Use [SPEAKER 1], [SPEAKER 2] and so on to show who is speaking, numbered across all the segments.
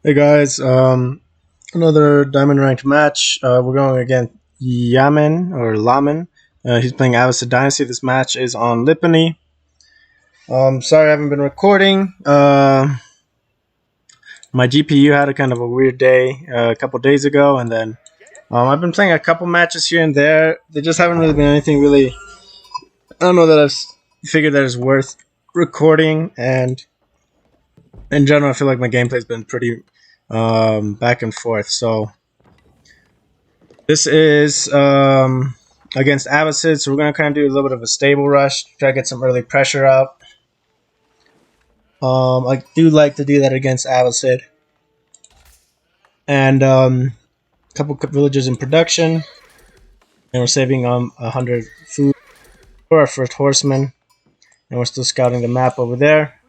[SPEAKER 1] Hey guys, another diamond ranked match. We're going against Yamen or Lamen. He's playing Abassid Dynasty. This match is on Lipany. Sorry I haven't been recording. My GPU had a kind of a weird day a couple days ago, and then I've been playing a couple matches here and there. They just haven't really been anything really. I don't know that I've figured that it's worth recording, and in general, I feel like my gameplay's been pretty back and forth. So this is against abassid, so we're going to kind of do a little bit of a stable rush, try to get some early pressure out. I do like to do that against abassid. And a couple villagers in production, and we're saving 100 food for our first horseman, and we're still scouting the map over there.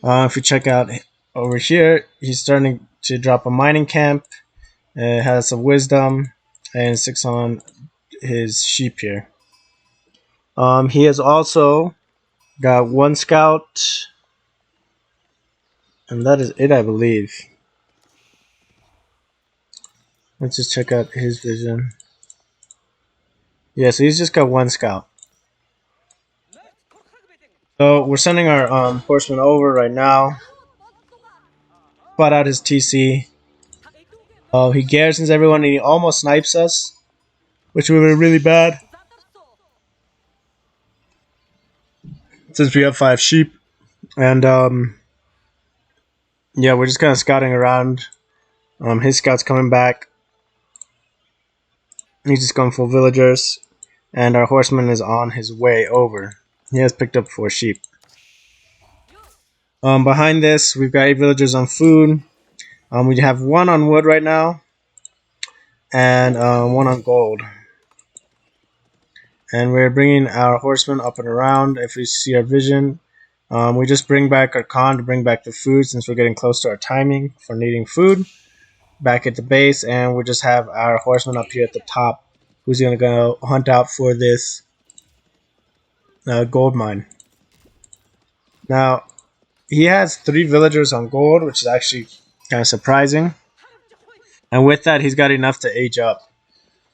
[SPEAKER 1] If you check out over here, he's starting to drop a mining camp. It has some wisdom and 6 on his sheep here. He has also got 1 scout, and that is it, I believe. Let's just check out his vision. Yeah, so he's just got 1 scout. So we're sending our horseman over right now. Spot out his TC. He garrisons everyone and he almost snipes us, which would be really bad, since we have 5 sheep. And yeah, we're just kind of scouting around. His scout's coming back. He's just going full villagers, and our horseman is on his way over. He has picked up 4 sheep. Behind this, we've got 8 villagers on food. We have 1 on wood right now, and 1 on gold. And we're bringing our horsemen up and around. If we see our vision, we just bring back our con to bring back the food, since we're getting close to our timing for needing food. Back at the base, and we just have our horseman up here at the top, who's going to go hunt out for this gold mine. Now, he has 3 villagers on gold, which is actually kind of surprising. And with that, he's got enough to age up.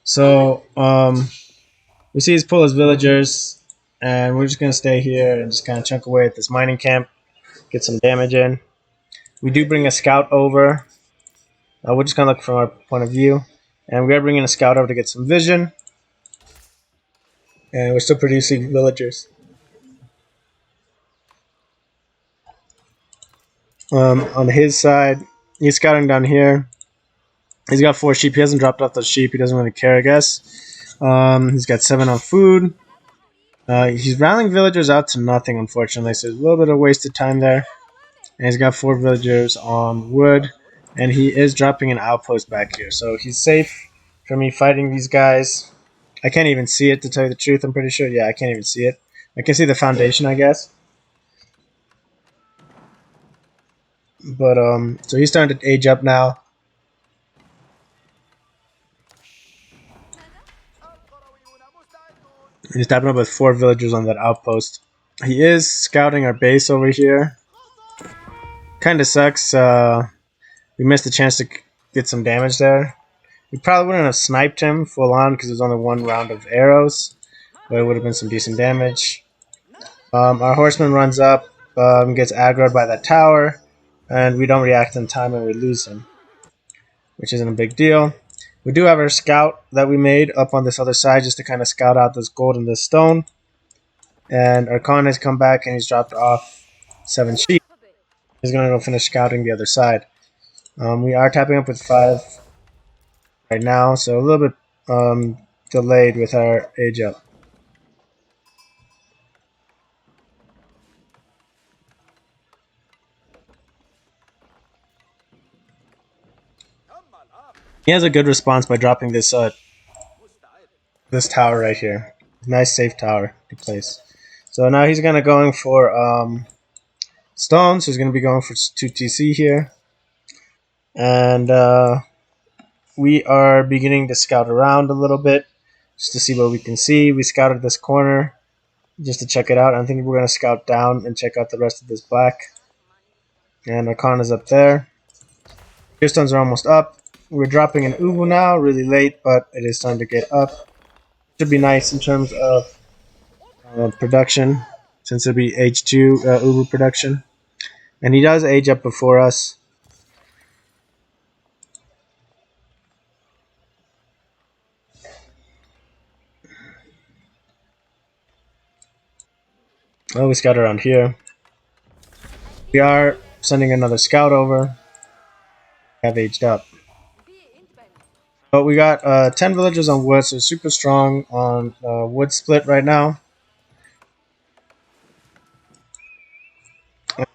[SPEAKER 1] So, we see he's pull his villagers, and we're just going to stay here and just kind of chunk away at this mining camp, get some damage in. We do bring a scout over. We're just going to look from our point of view. And we are bringing a scout over to get some vision. And we're still producing villagers. On his side, he's scouting down here. He's got 4 sheep. He hasn't dropped off those sheep. He doesn't really care, I guess. He's got 7 on food. He's rallying villagers out to nothing, unfortunately. So there's a little bit of wasted time there. And he's got 4 villagers on wood. And he is dropping an outpost back here. So he's safe from me fighting these guys. I can't even see it, to tell you the truth, I'm pretty sure. Yeah, I can't even see it. I can see the foundation, I guess. But, so he's starting to age up now. He's tapping up with 4 villagers on that outpost. He is scouting our base over here. Kinda sucks. We missed a chance to get some damage there. We probably wouldn't have sniped him full on because it was only 1 round of arrows, but it would have been some decent damage. Our horseman runs up, gets aggroed by that tower, and we don't react in time and we lose him, which isn't a big deal. We do have our scout that we made up on this other side just to kind of scout out this gold and this stone. And our Khan has come back and he's dropped off 7 sheep. He's going to go finish scouting the other side. We are tapping up with 5 right now, so a little bit delayed with our age up. He has a good response by dropping this this tower right here. Nice safe tower to place. So now he's going to going for stone, so he's going to be going for 2 TC here. And we are beginning to scout around a little bit just to see what we can see. We scouted this corner just to check it out. I think we're going to scout down and check out the rest of this black. And our con is up there. Stones are almost up. We're dropping an Ubu now, really late, but it is time to get up. Should be nice in terms of production, since it'll be H2 Ubu production. And he does age up before us. Oh, we scout around here. We are sending another scout over. Have aged up. But we got 10 villagers on wood, so super strong on wood split right now.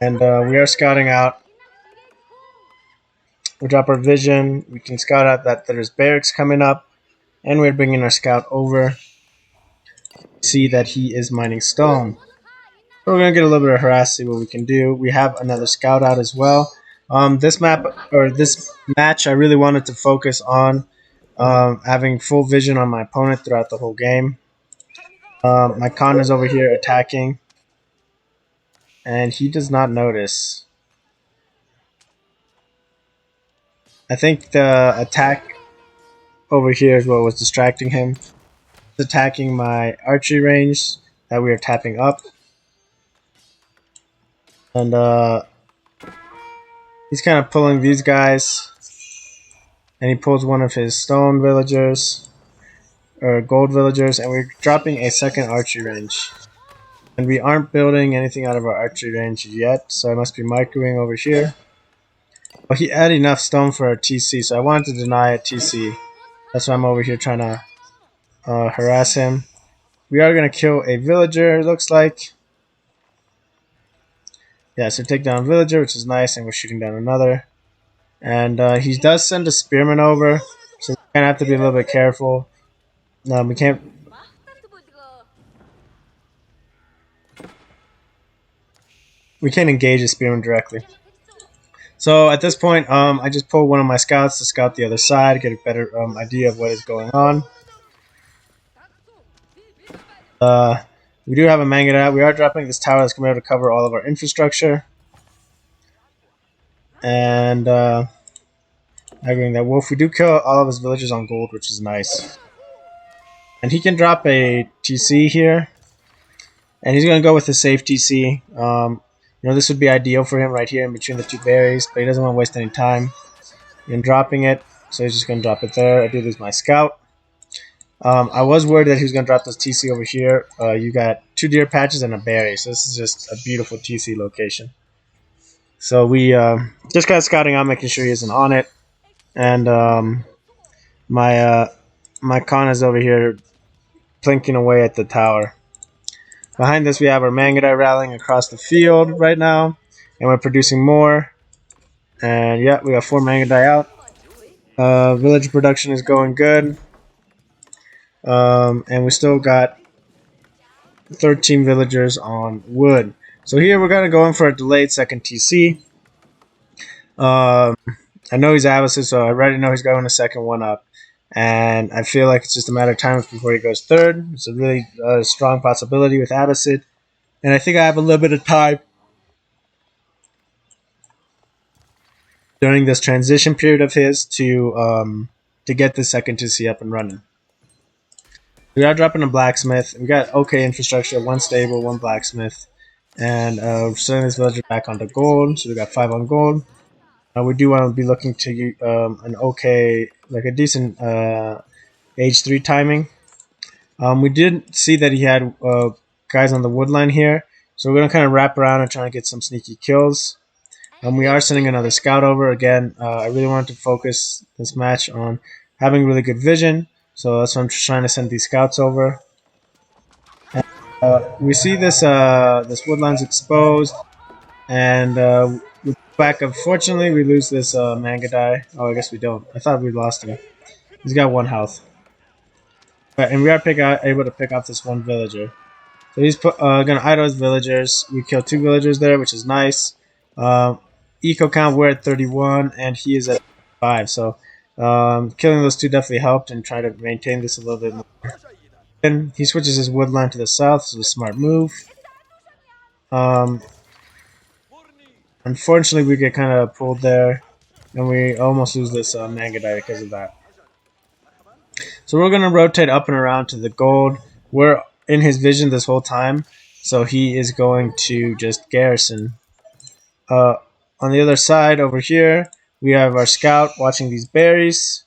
[SPEAKER 1] And we are scouting out. We drop our vision. We can scout out that there's barracks coming up. And we're bringing our scout over. See that he is mining stone. So we're going to get a little bit of harass, see what we can do. We have another scout out as well. This match, I really wanted to focus on having full vision on my opponent throughout the whole game. My Khan is over here attacking, and he does not notice. I think the attack over here is what was distracting him. He's attacking my archery range that we are tapping up. And he's kind of pulling these guys. And he pulls one of his stone villagers, or gold villagers, and we're dropping a second archery range. And we aren't building anything out of our archery range yet, so I must be microwing over here. But he had enough stone for a TC, so I wanted to deny a TC. That's why I'm over here trying to harass him. We are going to kill a villager, it looks like. Yeah, so take down a villager, which is nice, and we're shooting down another. And he does send a spearman over, so we're going to have to be a little bit careful. We can't... We can't engage a spearman directly. So at this point, I just pull one of my scouts to scout the other side, get a better idea of what is going on. We do have a manga out. We are dropping this tower that's going to be able to cover all of our infrastructure. And agreeing that wolf. We do kill all of his villagers on gold, which is nice. And he can drop a TC here. And he's going to go with a safe TC. You know, this would be ideal for him right here in between the two berries, but he doesn't want to waste any time in dropping it, so he's just going to drop it there. I do lose my scout. I was worried that he was going to drop this TC over here. You got 2 deer patches and a berry, so this is just a beautiful TC location. So we just got scouting out, making sure he isn't on it. And my Khan is over here plinking away at the tower. Behind this, we have our Mangadai rallying across the field right now, and we're producing more. And yeah, we got 4 Mangadai out. Village production is going good, and we still got 13 villagers on wood. So here we're gonna go in for a delayed second TC. I know he's abassid, so I already know he's going a second one up. And I feel like it's just a matter of time before he goes third. It's a really strong possibility with abassid. And I think I have a little bit of time during this transition period of his to get the second TC up and running. We are dropping a blacksmith. We got okay infrastructure, 1 stable, 1 blacksmith. And we're sending this villager back onto gold. So we got 5 on gold. We do want to be looking to an okay, like a decent age 3 timing. We did see that he had guys on the wood line here, so we're going to kind of wrap around and try to get some sneaky kills. We are sending another scout over. Again, I really wanted to focus this match on having really good vision, so that's why I'm just trying to send these scouts over. And, we see this this wood line's exposed, and back. Unfortunately, we lose this Mangadai. Oh, I guess we don't. I thought we lost him. He's got 1 health. Right, and we are able to pick off this 1 villager. So he's going to idle his villagers. We killed 2 villagers there, which is nice. Eco count, we're at 31, and he is at 5. So killing those 2 definitely helped and try to maintain this a little bit more. And he switches his wood line to the south, so it's a smart move. Unfortunately, we get kind of pulled there. and we almost lose this Mangadai because of that. So we're going to rotate up and around to the gold. We're in his vision this whole time, so he is going to just garrison. On the other side over here, we have our scout watching these berries,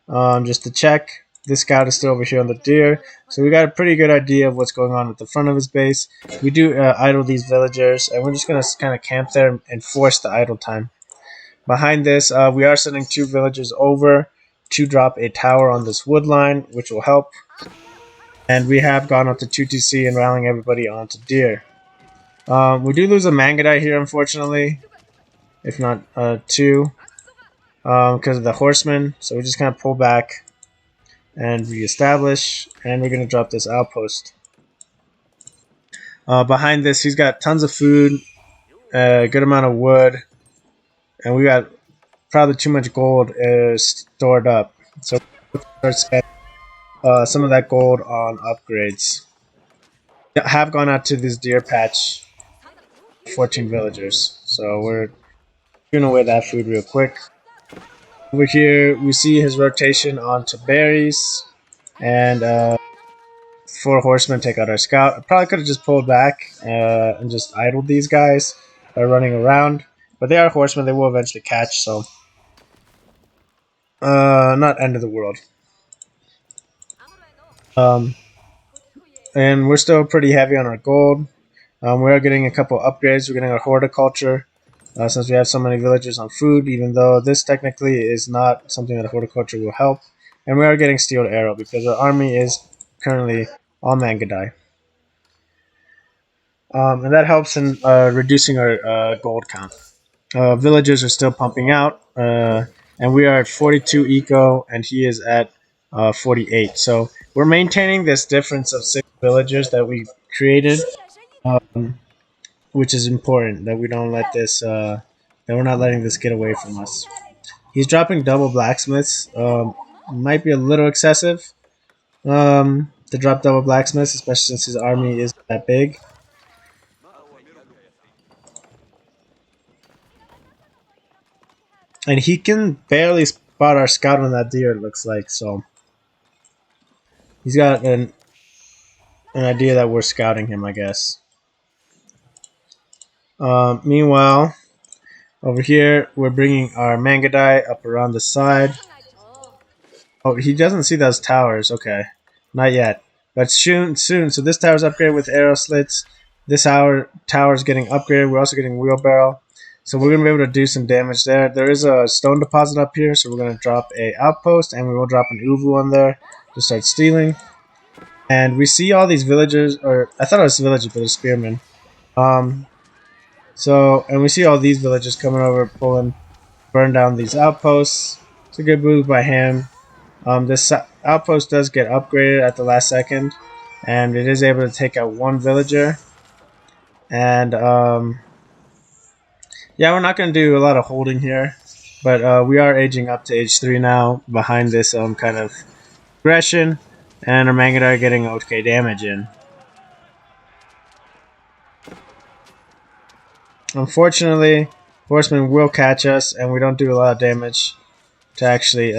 [SPEAKER 1] just to check. This scout is still over here on the deer, so we got a pretty good idea of what's going on at the front of his base. We do idle these villagers, and we're just going to kind of camp there and force the idle time. Behind this, we are sending 2 villagers over to drop a tower on this wood line, which will help. And we have gone up to 2TC and rallying everybody onto deer. We do lose a Mangadai here, unfortunately, if not 2, because of the horsemen. So we just kind of pull back and reestablish, and we're going to drop this outpost. Behind this, he's got tons of food, a good amount of wood, and we got probably too much gold stored up. So we'll spend some of that gold on upgrades. I have gone out to this deer patch, 14 villagers, so we're giving away that food real quick. Over here, we see his rotation onto berries, and 4 horsemen take out our scout. I probably could have just pulled back and just idled these guys by running around, but they are horsemen, they will eventually catch, so not end of the world. And we're still pretty heavy on our gold. We are getting a couple upgrades. We're getting our horticulture, since we have so many villagers on food, even though this technically is not something that horticulture will help. And we are getting steeled arrow because our army is currently all Mangadai. And that helps in reducing our gold count. Villagers are still pumping out, and we are at 42 eco, and he is at 48. So we're maintaining this difference of 6 villagers that we created, which is important, that we don't let this, that we're not letting this get away from us. He's dropping double blacksmiths. Might be a little excessive to drop double blacksmiths, especially since his army is that big. And he can barely spot our scout on that deer, it looks like, so he's got an idea that we're scouting him, I guess. Meanwhile, over here, we're bringing our Mangadai up around the side. Oh, he doesn't see those towers. Okay, not yet, but soon. So this tower's upgraded with arrow slits. This tower's getting upgraded. We're also getting wheelbarrow. So we're going to be able to do some damage there. There is a stone deposit up here, so we're going to drop a outpost, and we will drop an uvu on there to start stealing. And we see all these villagers, or I thought it was villagers, but it's spearmen. And we see all these villagers coming over, burn down these outposts. It's a good move by him. This outpost does get upgraded at the last second, and it is able to take out 1 villager. And yeah, we're not going to do a lot of holding here, but we are aging up to age 3 now behind this kind of aggression, and our Mangadai are getting okay damage in. Unfortunately, horsemen will catch us, and we don't do a lot of damage to actually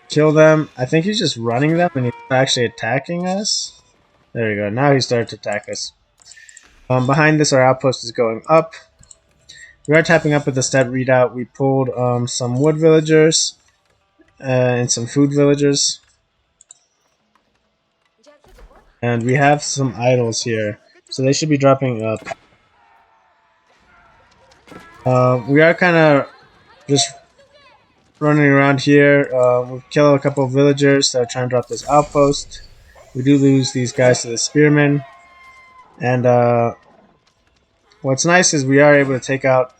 [SPEAKER 1] kill them. I think he's just running them, and he's not actually attacking us. There we go. Now he started to attack us. Behind this, our outpost is going up. We are tapping up with the step readout. We pulled some wood villagers and some food villagers. And we have some idols here. So they should be dropping up. We are kind of just running around here. We've killed a couple of villagers that are trying to drop this outpost. We do lose these guys to the spearmen. And what's nice is we are able to take out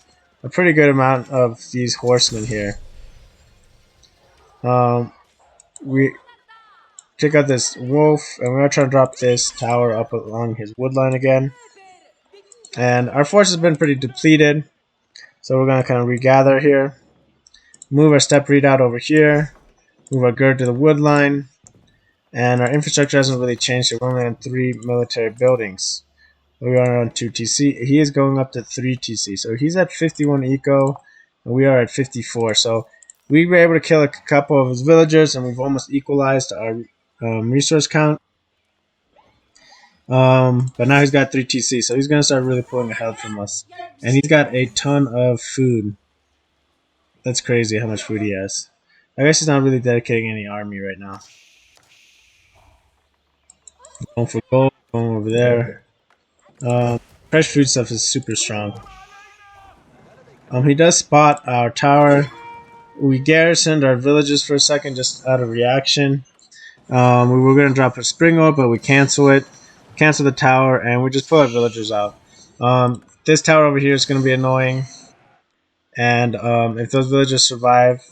[SPEAKER 1] a pretty good amount of these horsemen here. We take out this wolf, and we're trying to drop this tower up along his woodline again. And our force has been pretty depleted, so we're going to kind of regather here. Move our step readout over here. Move our gird to the woodline. And our infrastructure hasn't really changed, so we're only on 3 military buildings. We are on 2 TC. He is going up to 3 TC. So he's at 51 eco, and we are at 54. So we were able to kill a couple of his villagers, and we've almost equalized our resource count. But now he's got 3 TC, so he's going to start really pulling ahead from us. And he's got a ton of food. That's crazy how much food he has. I guess he's not really dedicating any army right now. Going for gold, going over there. Fresh food stuff is super strong. He does spot our tower. We garrisoned our villages for a second just out of reaction. We were going to drop a spring ore, but we cancel it. Cancel the tower, and we just pull our villagers out. This tower over here is going to be annoying. And if those villagers survive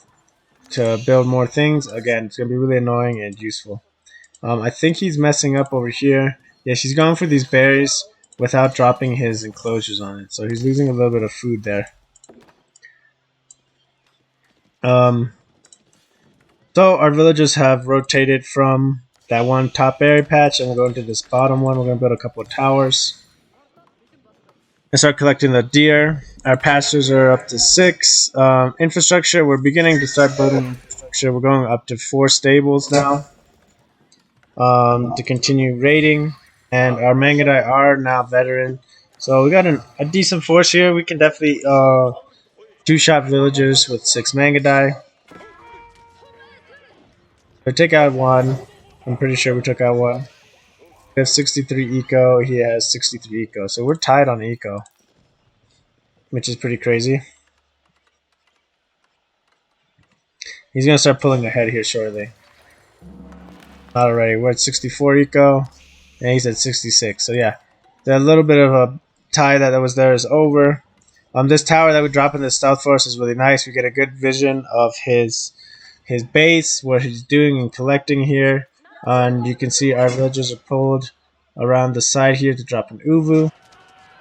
[SPEAKER 1] to build more things, again, it's going to be really annoying and useful. I think he's messing up over here. Yeah, he's going for these berries without dropping his enclosures on it. So he's losing a little bit of food there. So our villagers have rotated from that one top berry patch, and we're going to this bottom one. We're going to build a couple of towers and start collecting the deer. Our pastures are up to 6. Infrastructure, we're beginning to start building infrastructure. We're going up to 4 stables now to continue raiding. And our Mangadai are now veteran. So we got a decent force here. We can definitely two-shot villagers with 6 Mangadai. We take out 1. I'm pretty sure we took out 1. We have 63 eco. He has 63 eco. So we're tied on eco, which is pretty crazy. He's going to start pulling ahead here shortly. Not already. We're at 64 eco, and he's at 66. So yeah, that little bit of a tie that was there is over. This tower that we drop in the stealth force is really nice. We get a good vision of his base, what he's doing and collecting here. And you can see our villagers are pulled around the side here to drop an uvu.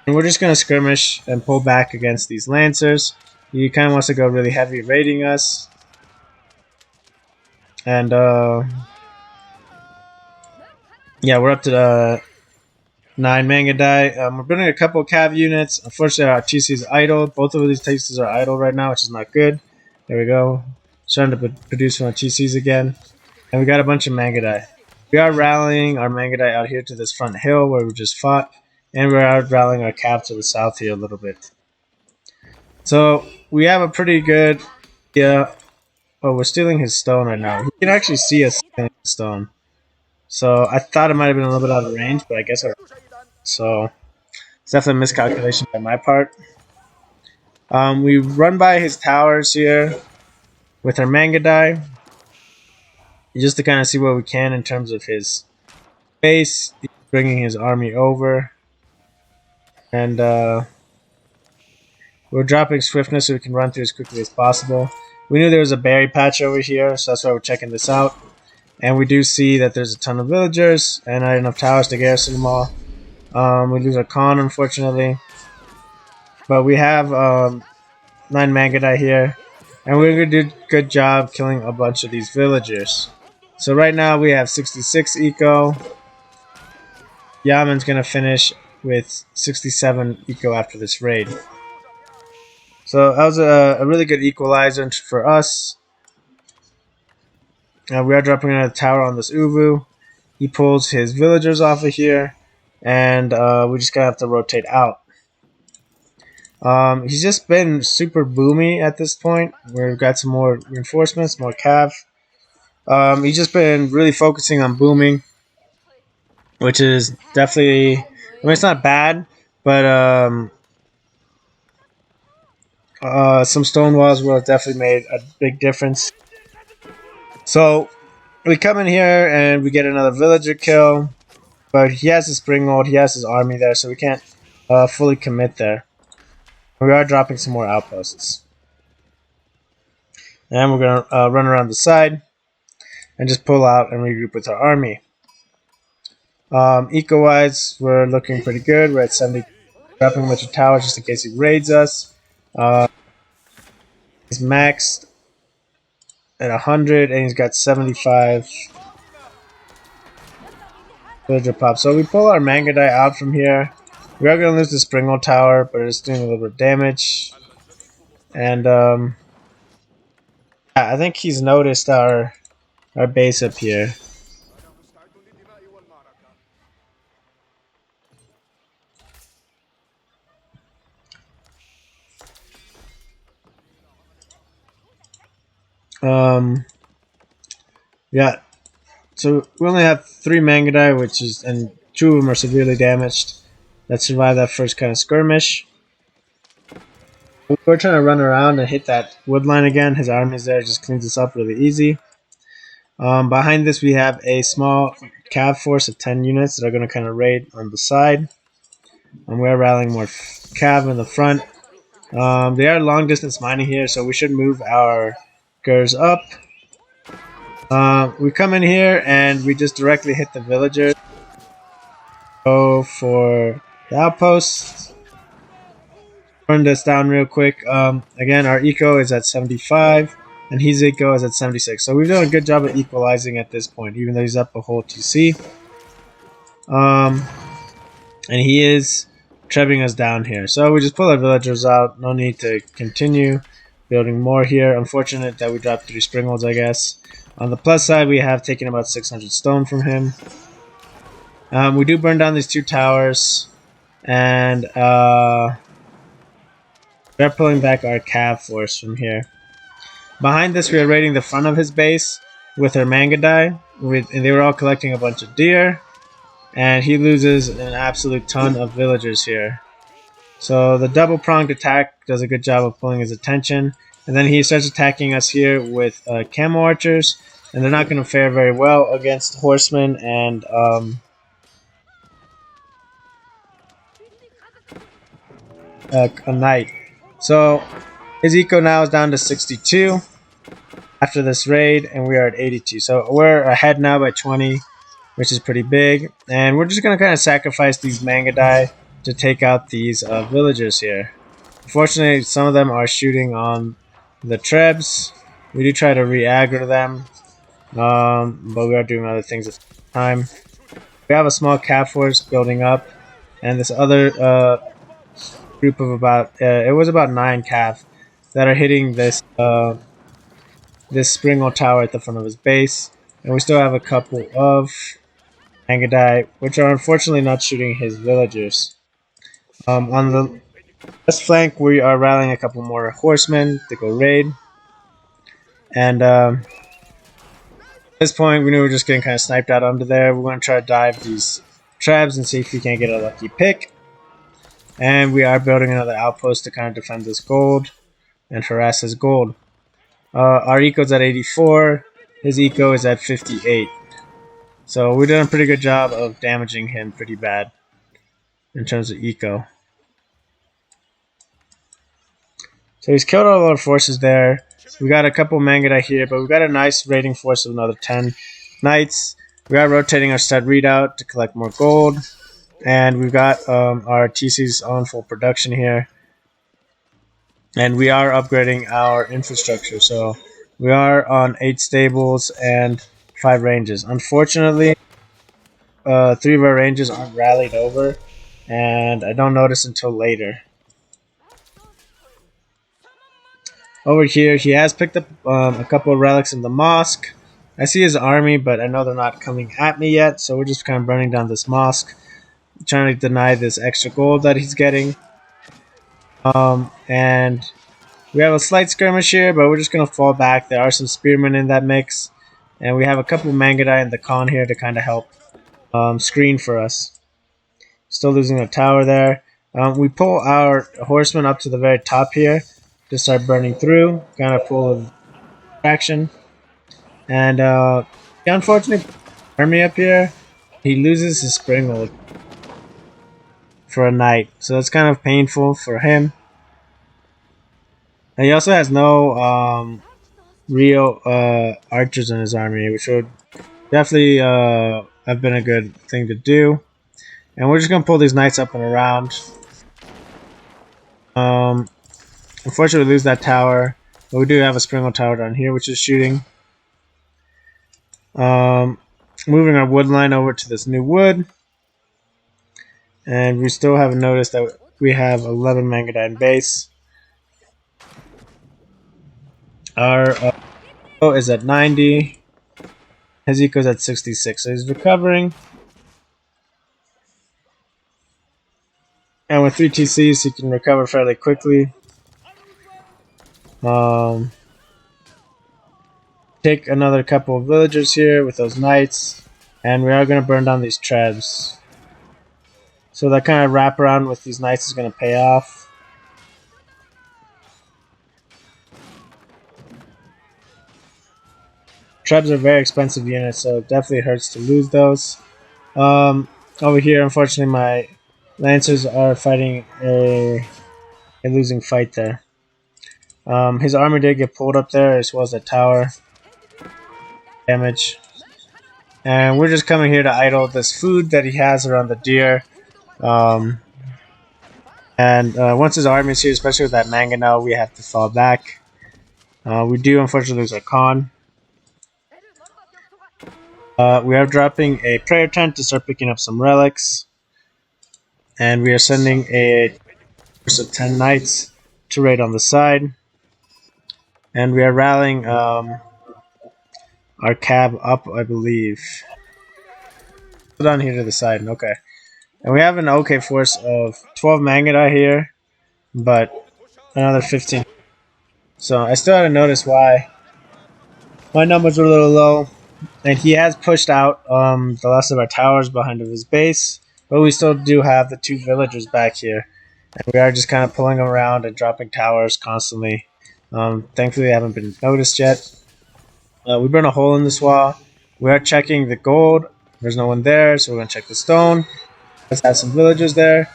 [SPEAKER 1] And we're just going to skirmish and pull back against these lancers. He kind of wants to go really heavy raiding us. And yeah, we're up to 9 Mangadai. We're building a couple of cav units. Unfortunately, our TC is idle. Both of these TCs are idle right now, which is not good. There we go. Starting to produce from our TCs again. And we got a bunch of Mangadai. We are rallying our Mangadai out here to this front hill where we just fought. And we're out rallying our cav to the south here a little bit. So we have a pretty good... Yeah. Oh, we're stealing his stone right now. He can actually see us stealing his stone. So I thought it might have been a little bit out of range, but I guess so it's definitely a miscalculation by my part. We run by his towers here with our Mangadai just to kind of see what we can in terms of his base. He's bringing his army over, and we're dropping swiftness so we can run through as quickly as possible. We knew there was a berry patch over here, so that's why we're checking this out. And we do see that there's a ton of villagers and not enough towers to garrison them all. We lose our Khan, unfortunately. But we have 9 Mangadai here. And we're going to do a good job killing a bunch of these villagers. So right now we have 66 eco. Yaman's going to finish with 67 eco after this raid. So that was a really good equalizer for us. We are dropping another tower on this uvu. He pulls his villagers off of here. And we just going to have to rotate out. He's just been super boomy at this point. We've got some more reinforcements, more cav. He's just been really focusing on booming, which is definitely... I mean, it's not bad, but some stone walls will have definitely made a big difference. So we come in here and we get another villager kill, but he has his spring hold, he has his army there, so we can't fully commit there. We are dropping some more outposts. And we're going to run around the side and just pull out and regroup with our army. Eco-wise, we're looking pretty good. We're at 70, dropping a bunch of towers just in case he raids us. He's maxed at 100 and he's got 75 villager pop. So we pull our Mangadai out from here. We are going to lose the Springle Tower, but it's doing a little bit of damage. And yeah, I think he's noticed our base up here. Yeah, so we only have 3 Mangudai, and 2 of them are severely damaged. That survived that first kind of skirmish. We're trying to run around and hit that wood line again. His army's there, just cleans us up really easy. Behind this, we have a small cav force of 10 units that are going to kind of raid on the side. And we're rallying more cav in the front. They are long distance mining here, so we should move our gers up. We come in here and we just directly hit the villagers. Go for the outposts. Run this down real quick. Again, our eco is at 75, and his eco is at 76. So we've done a good job of equalizing at this point, even though he's up a whole TC. And he is trebbing us down here. So we just pull our villagers out. No need to continue building more here. Unfortunate that we dropped 3 Springolds, I guess. On the plus side, we have taken about 600 stone from him. We do burn down these 2 towers. And we're pulling back our cav force from here. Behind this, we are raiding the front of his base with our Mangudai. And they were all collecting a bunch of deer. And he loses an absolute ton of villagers here. So the double-pronged attack does a good job of pulling his attention. And then he starts attacking us here with camo archers. And they're not going to fare very well against horsemen and a knight. So his eco now is down to 62 after this raid, and we are at 82. So we're ahead now by 20, which is pretty big. And we're just going to kind of sacrifice these Mangudai to take out these villagers here. Unfortunately, some of them are shooting on the trebs. We do try to re-aggro them, but we are doing other things at the time. We have a small cav force building up, and this other group of about, it was about 9 cav that are hitting this this Springle Tower at the front of his base. And we still have a couple of Mangudai, which are unfortunately not shooting his villagers. On the west flank, we are rallying a couple more horsemen to go raid. And at this point, we knew we were just getting kind of sniped out under there. We're going to try to dive these traps and see if we can get a lucky pick. And we are building another outpost to kind of defend this gold and harass his gold. Our eco is at 84. His eco is at 58. So we're doing a pretty good job of damaging him pretty bad in terms of eco. So he's killed all our forces there. We got a couple Mangudai here, but we've got a nice raiding force of another 10 knights. We are rotating our stud readout to collect more gold. And we've got our TCs on full production here. And we are upgrading our infrastructure. So we are on 8 stables and 5 ranges. Unfortunately, 3 of our ranges aren't rallied over. And I don't notice until later. Over here, he has picked up a couple of relics in the mosque. I see his army, but I know they're not coming at me yet. So we're just kind of burning down this mosque, trying to deny this extra gold that he's getting. And we have a slight skirmish here, but we're just going to fall back. There are some spearmen in that mix. And we have a couple Mangudai in the con here to kind of help screen for us. Still losing a tower there. We pull our horsemen up to the very top here to start burning through. Kind of full of action. And unfortunately, army up here, he loses his Springald for a knight. So that's kind of painful for him. And he also has no real archers in his army, which would definitely have been a good thing to do. And we're just going to pull these knights up and around. Unfortunately, we lose that tower. But we do have a Springle Tower down here, which is shooting. Moving our wood line over to this new wood. And we still haven't noticed that we have 11 Mangadai in base. Our is at 90. His eco's at 66, so he's recovering. And with 3 TCs, he can recover fairly quickly. Take another couple of villagers here with those knights, and we are going to burn down these trebs. So that kind of wraparound with these knights is going to pay off. Trebs are very expensive units, so it definitely hurts to lose those. Over here, unfortunately, my lancers are fighting a losing fight there. His armor did get pulled up there, as well as the tower damage. And we're just coming here to idle this food that he has around the deer. Once his army is here, especially with that mangonel, we have to fall back. We do unfortunately lose our Khan. We are dropping a prayer tent to start picking up some relics. And we are sending a force of 10 knights to raid on the side. And we are rallying our cab up, I believe. Down here to the side, okay. And we have an okay force of 12 Mangadai here, but another 15. So I still haven't noticed why my numbers are a little low. And he has pushed out the last of our towers behind of his base, but we still do have the 2 villagers back here. And we are just kind of pulling them around and dropping towers constantly. Thankfully, they haven't been noticed yet. We burn a hole in this wall. We are checking the gold. There's no one there, so we're going to check the stone. Let's have some villagers there.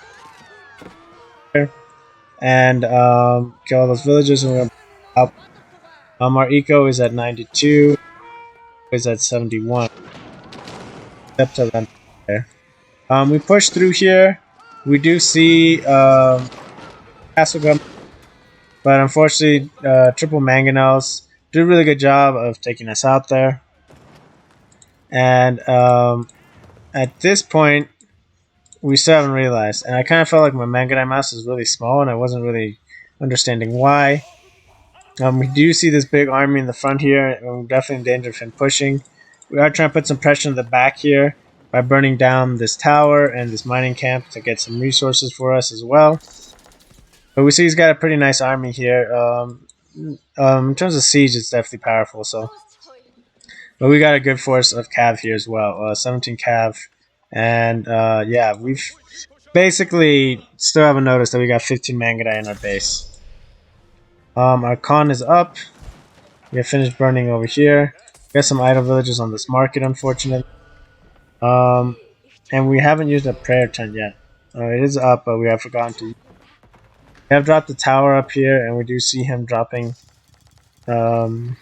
[SPEAKER 1] And kill all those villagers, and we're going to up. Our eco is at 92. Is at 71. Up to them there. We push through here. We do see castle gun, but unfortunately, triple mangonels do a really good job of taking us out there. And at this point, we still haven't realized, and I kind of felt like my Mangadai mouse is really small, and I wasn't really understanding why. We do see this big army in the front here, and we're definitely in danger of him pushing. We are trying to put some pressure in the back here by burning down this tower and this mining camp to get some resources for us as well. But we see he's got a pretty nice army here. In terms of siege, it's definitely powerful. But we got a good force of cav here as well, 17 cav. And yeah, we've basically still haven't noticed that we got 15 Mangadai in our base. Our Khan is up. We have finished burning over here. We got some idle villages on this market, unfortunately. And we haven't used a prayer tent yet. It is up, but we have forgotten to. We have dropped the tower up here, and we do see him dropping some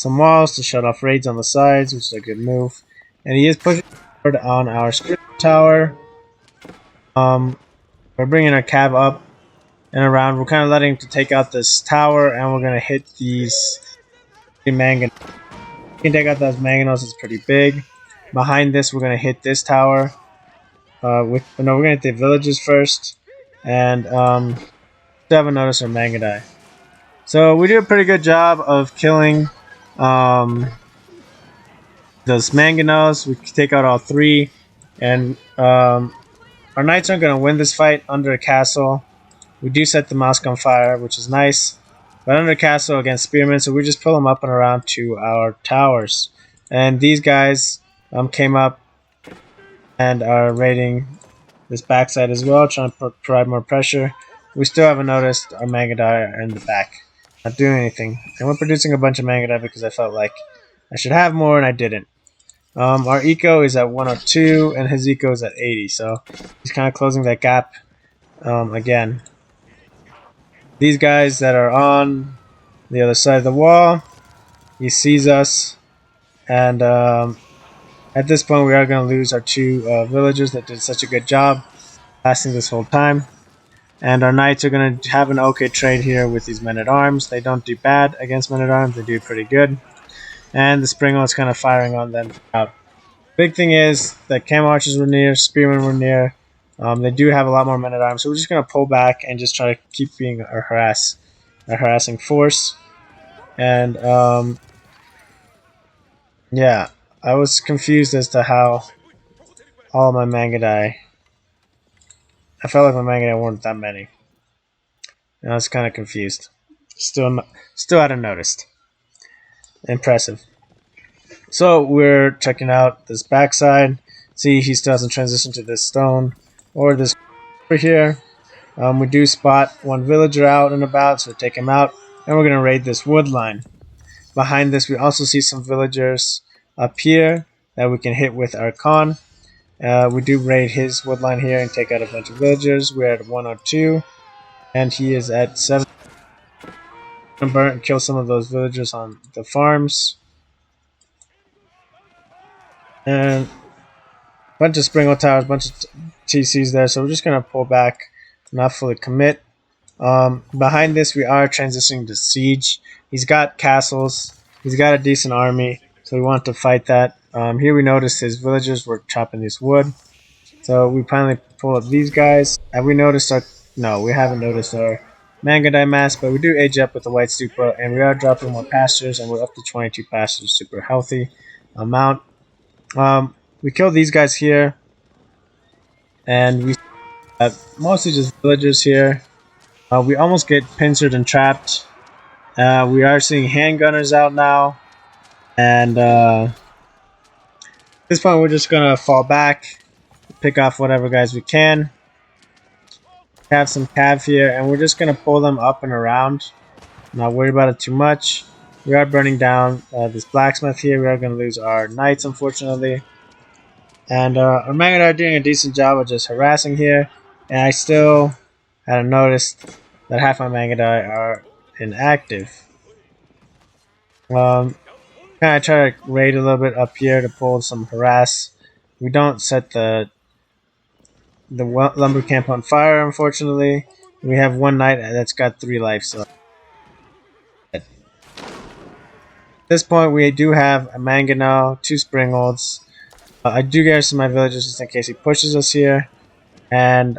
[SPEAKER 1] walls to shut off raids on the sides, which is a good move. And he is pushing forward on our script tower. We're bringing our cab up and around. We're kind of letting him to take out this tower, and we're going to hit these mangonels. We can take out those mangonels, it's pretty big. Behind this, we're going to hit this tower. We're going to hit the villages first. And still haven't noticed our Mangadai. So we do a pretty good job of killing those mangonels. We take out all 3. And our knights aren't going to win this fight under a castle. We do set the mosque on fire, which is nice. But under castle against spearmen, so we just pull them up and around to our towers. And these guys came up and are raiding this backside as well, trying to provide more pressure. We still haven't noticed our Mangadai are in the back, not doing anything. And we're producing a bunch of Mangadai because I felt like I should have more and I didn't. Our eco is at 102 and his eco is at 80, so he's kind of closing that gap again. These guys that are on the other side of the wall, he sees us, and at this point we are going to lose our 2 villagers that did such a good job lasting this whole time. And our knights are going to have an okay trade here with these men-at-arms. They don't do bad against men-at-arms, they do pretty good. And the Springle is kind of firing on them out. Big thing is that camel archers were near, spearmen were near, They do have a lot more men at arms, so we're just gonna pull back and just try to keep being a harassing force. And yeah, I was confused as to how all of my Mangudai. I felt like my Mangudai weren't that many. And I was kind of confused. Still hadn't noticed. Impressive. So we're checking out this backside. See, he still hasn't transitioned to this stone or this over here. We do spot one villager out and about, so take him out, and we're gonna raid this wood line. Behind this, we also see some villagers up here that we can hit with our con. We do raid his wood line here and take out a bunch of villagers. We're at 102, and he is at 7. Burn and kill some of those villagers on the farms. And a bunch of Springle Towers, a bunch of TCs there, so we're just going to pull back, not fully commit. Behind this, we are transitioning to siege. He's got castles, he's got a decent army, so we want to fight that. Here we notice his villagers were chopping this wood, so we finally pull up these guys. Have we noticed our... No, we haven't noticed our Mangudai mass, but we do age up with the White Stupa, and we are dropping more pastures, and we're up to 22 pastures, super healthy amount. We kill these guys here, and we have mostly just villagers here. We almost get pincered and trapped. We are seeing handgunners out now, and at this point we're just gonna fall back, pick off whatever guys we can. Have some cav here, and we're just gonna pull them up and around. Not worry about it too much. We are burning down this blacksmith here. We are gonna lose our knights, unfortunately. And our Mangudai are doing a decent job of just harassing here, and I still hadn't noticed that half my Mangudai are inactive. Kind of try to raid a little bit up here to pull some harass. We don't set the lumber camp on fire, unfortunately. We have one knight that's got 3 life, so at this point we do have a Mangonel, 2 Springolds. I do garrison my villagers just in case he pushes us here. And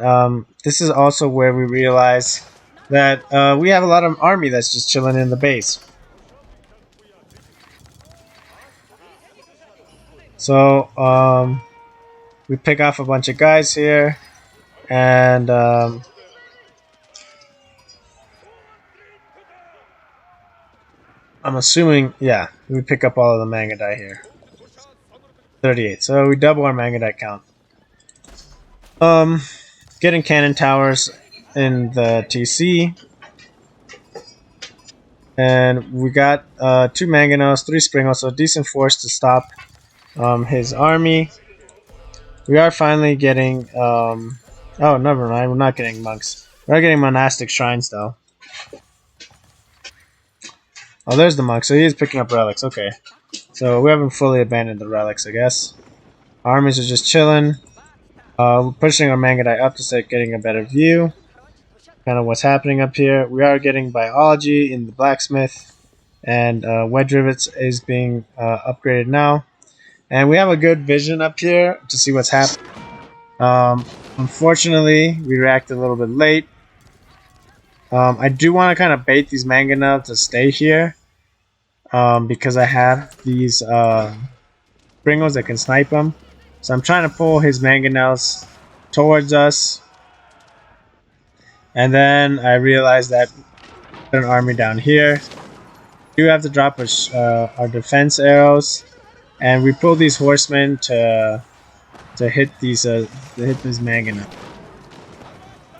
[SPEAKER 1] this is also where we realize that we have a lot of army that's just chilling in the base. So we pick off a bunch of guys here, and I'm assuming, yeah, we pick up all of the Mangudai here. 38, so we double our Mangudai count. Getting cannon towers in the TC, and we got 2 Mangonels, 3 Springles, so a decent force to stop his army. We are finally getting oh, never mind, we're not getting monks. We're getting monastic shrines though. Oh, there's the monk, so he is picking up relics. Okay, so we haven't fully abandoned the relics, I guess. Our armies are just chilling. We're pushing our Mangudai up to start getting a better view. Kind of what's happening up here. We are getting biology in the blacksmith, and wedge rivets is being upgraded now. And we have a good vision up here to see what's happening. Unfortunately, we reacted a little bit late. I do want to kind of bait these Mangonel to stay here, because I have these Springles that can snipe them. So I'm trying to pull his Mangonels towards us. And then I realized that an army down here. We do have to drop our defense arrows, and we pull these horsemen to hit these Mangonels.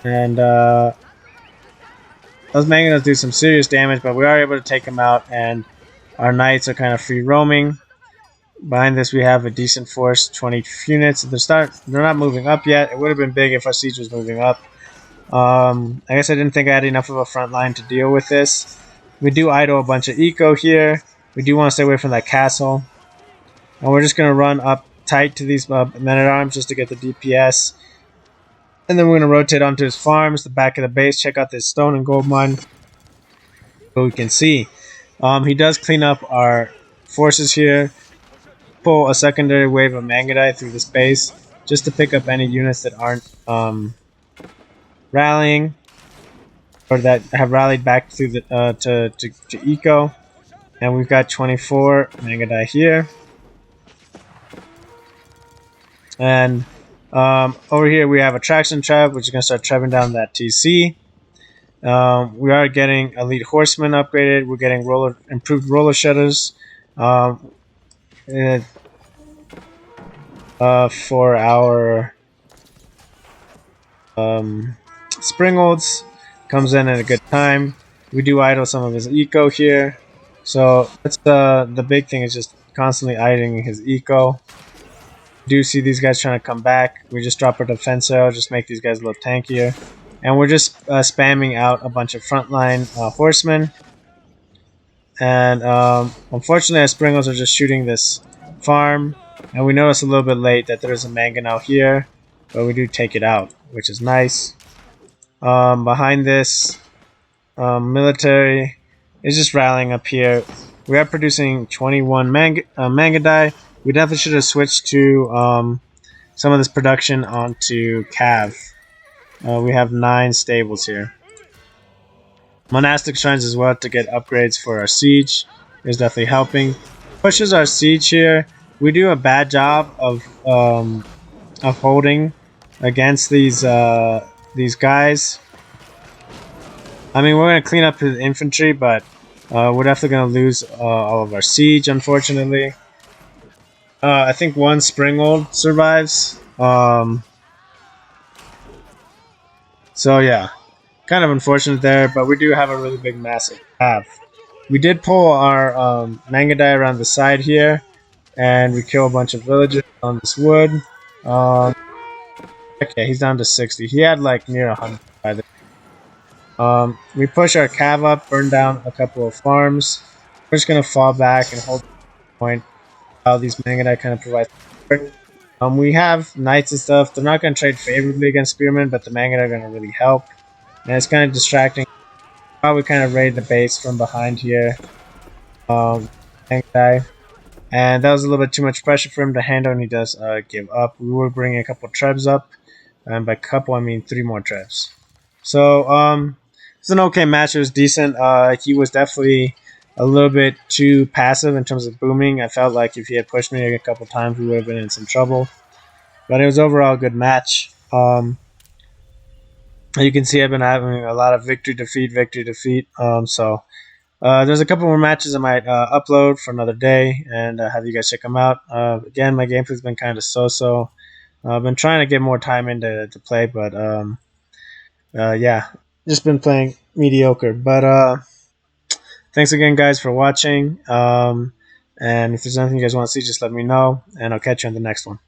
[SPEAKER 1] And those Mangonels do some serious damage, but we are able to take them out, and our knights are kind of free roaming. Behind this, we have a decent force, 20 units. They're not moving up yet. It would have been big if our siege was moving up. I guess I didn't think I had enough of a front line to deal with this. We do idle a bunch of eco here. We do want to stay away from that castle. And we're just going to run up tight to these men-at-arms just to get the DPS. And then we're going to rotate onto his farms, the back of the base, check out this stone and gold mine. So we can see. He does clean up our forces here. Pull a secondary wave of Mangudai through this base. just to pick up any units that aren't rallying or that have rallied back to the to eco. And we've got 24 Mangadai here. And over here we have a traction trap, which is going to start trapping down that TC. We are getting elite horsemen upgraded. We're getting improved roller shutters for our Springolds. Comes in at a good time. We do idle some of his eco here. So that's the big thing, is just constantly idling his eco. Do see these guys trying to come back. We just drop our defense arrow, just make these guys a little tankier. And we're just spamming out a bunch of frontline horsemen. And unfortunately, our Springles are just shooting this farm. And we notice a little bit late that there's a Mangonel here, but we do take it out, which is nice. Behind this, military is just rallying up here. We are producing 21 Mangadai. We definitely should have switched to some of this production onto Cav. We have 9 stables here. Monastic shrines as well to get upgrades for our siege is definitely helping. Pushes our siege here. We do a bad job of holding against these guys. I mean, we're gonna clean up his infantry, but we're definitely gonna lose all of our siege, unfortunately. I think one Springold survives. So yeah, kind of unfortunate there, but we do have a really big massive path. We did pull our Mangadai around the side here, and we kill a bunch of villagers on this wood. Okay, he's down to 60. He had like near 100 by the we push our cav up, burn down a couple of farms. We're just gonna fall back and hold the point. These Mangadai kind of provide support. We have knights and stuff. They're not going to trade favorably against spearmen, but the Mangadai are going to really help. And it's kind of distracting. Probably kind of raid the base from behind here. Mangadai. And that was a little bit too much pressure for him to handle, and he does give up. We were bringing a couple trebs up. And by couple, I mean 3 more trebs. So, it's an okay match. It was decent. He was definitely a little bit too passive in terms of booming. I felt like if he had pushed me a couple times, we would have been in some trouble. But it was overall a good match. You can see I've been having a lot of victory, defeat. So there's a couple more matches I might upload for another day and have you guys check them out. Again, my gameplay's been kind of so-so. I've been trying to get more time into play, but yeah, just been playing mediocre. But thanks again, guys, for watching. And if there's anything you guys want to see, just let me know, and I'll catch you on the next one.